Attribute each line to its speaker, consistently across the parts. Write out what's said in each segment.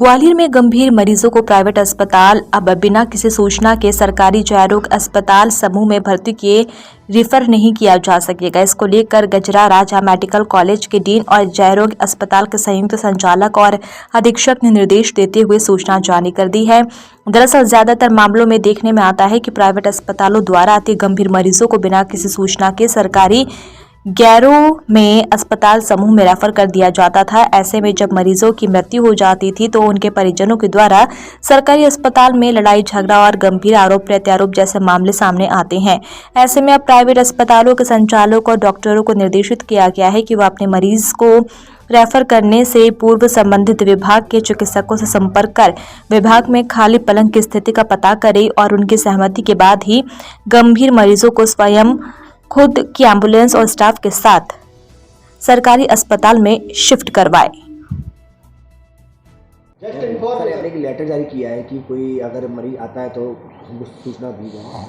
Speaker 1: ग्वालियर में गंभीर मरीजों को प्राइवेट अस्पताल अब बिना किसी सूचना के सरकारी जयरोग अस्पताल समूह में भर्ती किए रिफर नहीं किया जा सकेगा। इसको लेकर गजरा राजा मेडिकल कॉलेज के डीन और जयरोग अस्पताल के संयुक्त संचालक और अधीक्षक ने निर्देश देते हुए सूचना जारी कर दी है। दरअसल ज्यादातर मामलों में देखने में आता है कि प्राइवेट अस्पतालों द्वारा अति गंभीर मरीजों को बिना किसी सूचना के सरकारी गैरों में अस्पताल समूह में रेफर कर दिया जाता था। ऐसे में जब मरीजों की मृत्यु हो जाती थी तो उनके परिजनों के द्वारा सरकारी अस्पताल में लड़ाई झगड़ा और गंभीर आरोप प्रत्यारोप जैसे मामले सामने आते हैं। ऐसे में अब प्राइवेट अस्पतालों के संचालक और डॉक्टरों को निर्देशित किया गया है कि वह अपने मरीज को रेफर करने से पूर्व संबंधित विभाग के चिकित्सकों से संपर्क कर विभाग में खाली पलंग की स्थिति का पता करें और उनकी सहमति के बाद ही गंभीर मरीजों को स्वयं खुद की एम्बुलेंस और स्टाफ के साथ सरकारी अस्पताल में शिफ्ट करवाए।
Speaker 2: हमने एक लेटर जारी किया है कि कोई अगर मरीज आता है तो हमको सूचना दी जाए।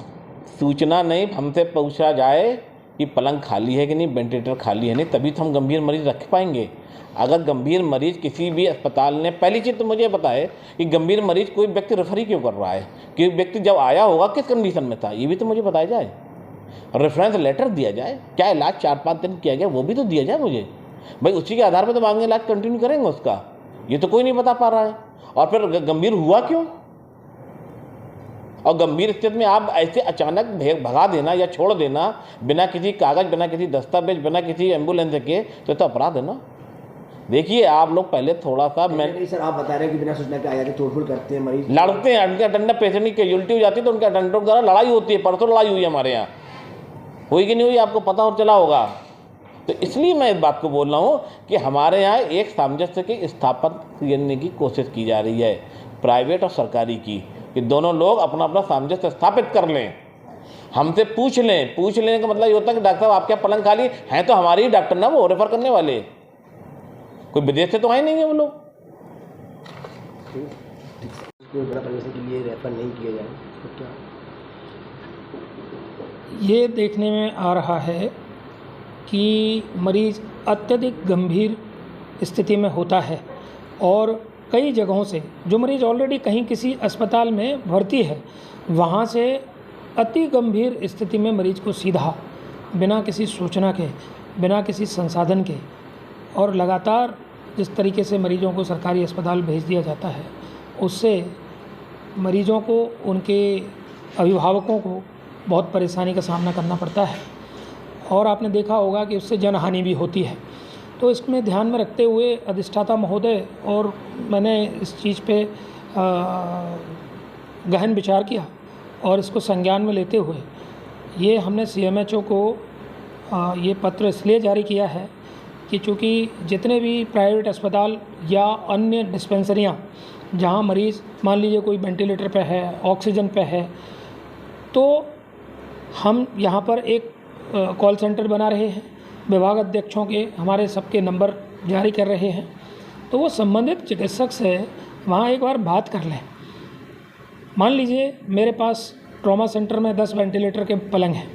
Speaker 3: सूचना नहीं, हमसे पूछा जाए कि पलंग खाली है कि नहीं, वेंटिलेटर खाली है नहीं, तभी तो हम गंभीर मरीज रख पाएंगे। अगर गंभीर मरीज किसी भी अस्पताल ने, पहली चीज़ तो मुझे बताए कि गंभीर मरीज कोई व्यक्ति रेफर ही क्यों कर रहा है, कि व्यक्ति जब आया होगा किस कंडीशन में था, ये भी तो मुझे बताया जाए। रेफरेंस लेटर दिया जाए, क्या इलाज 4-5 दिन किया गया वो भी तो दिया जाए मुझे। भाई उसी के आधार पर तो आगे इलाज कंटिन्यू करेंगे उसका, ये तो कोई नहीं बता पा रहा है। और फिर गंभीर हुआ क्यों, और गंभीर स्थिति में आप ऐसे अचानक भगा देना या छोड़ देना बिना किसी कागज, बिना किसी दस्तावेज, बिना किसी एम्बुलेंस के, तो अपराध है ना। देखिए आप लोग पहले थोड़ा सा, मैं
Speaker 2: सर आप बता रहे हैं कि बिना सूचना के आ जाते, तोड़फोड़ करते हैं मरीज,
Speaker 3: लड़ते हैं, उनके अटेंडेंट पेशेंट की कैजुअलिटी हो जाती है तो उनके अटेंडेंट द्वारा लड़ाई होती है। परसों लड़ाई हुई हमारे यहाँ, हुई कि नहीं हुई आपको पता और चला होगा। तो इसलिए मैं इस बात को बोल रहा हूँ कि हमारे यहाँ एक सामंजस्य की स्थापना करने की कोशिश की जा रही है, प्राइवेट और सरकारी की, कि दोनों लोग अपना अपना सामंजस्य स्थापित कर लें, हमसे पूछ लें। पूछ लेने का मतलब ये होता है कि डॉक्टर साहब आपके पलंग खाली हैं, तो हमारे ही डॉक्टर ना वो रेफर करने वाले, कोई विदेश से तो आए नहीं है वो लोग।
Speaker 2: बिना परमिशन के लिए रेफर नहीं किया जाए तो क्या?
Speaker 4: ये देखने में आ रहा है कि मरीज़ अत्यधिक गंभीर स्थिति में होता है और कई जगहों से जो मरीज़ ऑलरेडी कहीं किसी अस्पताल में भर्ती है, वहाँ से अति गंभीर स्थिति में मरीज़ को सीधा बिना किसी सूचना के, बिना किसी संसाधन के और लगातार जिस तरीके से मरीज़ों को सरकारी अस्पताल भेज दिया जाता है, उससे मरीज़ों को, उनके अभिभावकों को बहुत परेशानी का सामना करना पड़ता है और आपने देखा होगा कि उससे जनहानि भी होती है। तो इसमें ध्यान में रखते हुए अधिष्ठाता महोदय और मैंने इस चीज़ पे गहन विचार किया और इसको संज्ञान में लेते हुए ये हमने CMHO को ये पत्र इसलिए जारी किया है कि चूँकि जितने भी प्राइवेट अस्पताल या अन्य डिस्पेंसरियाँ जहाँ मरीज़ मान लीजिए कोई वेंटिलेटर पे है, ऑक्सीजन पे है, तो हम यहाँ पर एक कॉल सेंटर बना रहे हैं, विभाग अध्यक्षों के हमारे सबके नंबर जारी कर रहे हैं, तो वो संबंधित चिकित्सक से वहाँ एक बार बात कर लें। मान लीजिए मेरे पास ट्रॉमा सेंटर में 10 वेंटिलेटर के पलंग हैं,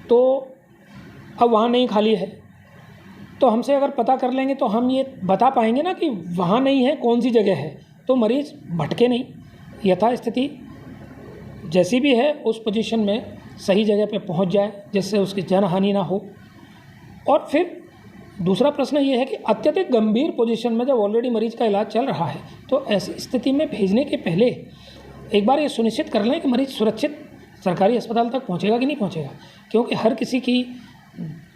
Speaker 4: तो अब वहाँ नहीं खाली है, तो हमसे अगर पता कर लेंगे तो हम ये बता पाएंगे ना कि वहाँ नहीं है, कौन सी जगह है, तो मरीज़ भटके नहीं, यथा स्थिति जैसी भी है उस पोजीशन में सही जगह पे पहुंच जाए, जिससे उसकी जनहानि ना हो। और फिर दूसरा प्रश्न ये है कि अत्यधिक गंभीर पोजीशन में जब ऑलरेडी मरीज़ का इलाज चल रहा है, तो ऐसी स्थिति में भेजने के पहले एक बार ये सुनिश्चित कर लें कि मरीज़ सुरक्षित सरकारी अस्पताल तक पहुंचेगा कि नहीं पहुंचेगा, क्योंकि हर किसी की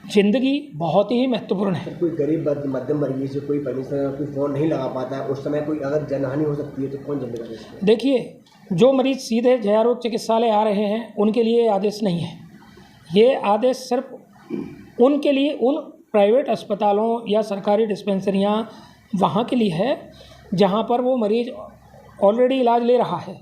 Speaker 4: ज़िंदगी बहुत ही महत्वपूर्ण है।
Speaker 2: कोई गरीब मध्यम वर्गीय से कोई परमिशन, कोई फ़ोन नहीं लगा पाता है, उस समय कोई अगर जनहानि हो सकती है तो कौन जिम्मेदार है?
Speaker 4: देखिए, जो मरीज़ सीधे जयारोग चिकित्सालय आ रहे हैं उनके लिए आदेश नहीं है, ये आदेश सिर्फ उनके लिए, उन प्राइवेट अस्पतालों या सरकारी डिस्पेंसरियां वहाँ के लिए है जहाँ पर वो मरीज़ ऑलरेडी इलाज ले रहा है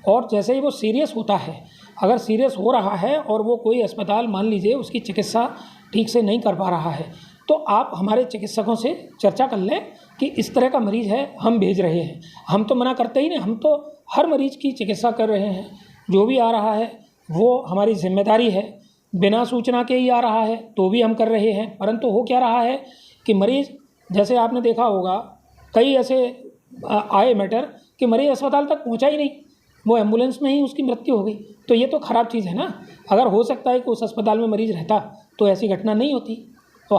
Speaker 4: और जैसे ही वो सीरियस होता है, अगर सीरियस हो रहा है और वो कोई अस्पताल मान लीजिए उसकी चिकित्सा ठीक से नहीं कर पा रहा है, तो आप हमारे चिकित्सकों से चर्चा कर लें कि इस तरह का मरीज़ है, हम भेज रहे हैं। हम तो मना करते ही नहीं, हम तो हर मरीज़ की चिकित्सा कर रहे हैं। जो भी आ रहा है वो हमारी जिम्मेदारी है, बिना सूचना के ही आ रहा है तो भी हम कर रहे हैं। परंतु हो क्या रहा है कि मरीज़, जैसे आपने देखा होगा, कई ऐसे आए मैटर कि मरीज़ अस्पताल तक पहुंचा ही नहीं, वो एम्बुलेंस में ही उसकी मृत्यु हो गई। तो ये तो ख़राब चीज़ है ना। अगर हो सकता है कि उस अस्पताल में मरीज़ रहता तो ऐसी घटना नहीं होती। तो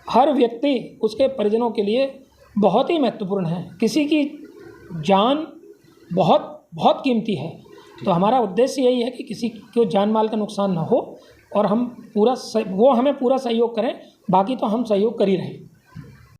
Speaker 4: हर व्यक्ति उसके परिजनों के लिए बहुत ही महत्वपूर्ण है। किसी की जान बहुत बहुत कीमती है। तो हमारा उद्देश्य यही है कि किसी को जान माल का नुकसान ना हो और हम वो हमें पूरा सहयोग करें, बाकी तो हम सहयोग कर ही रहे हैं।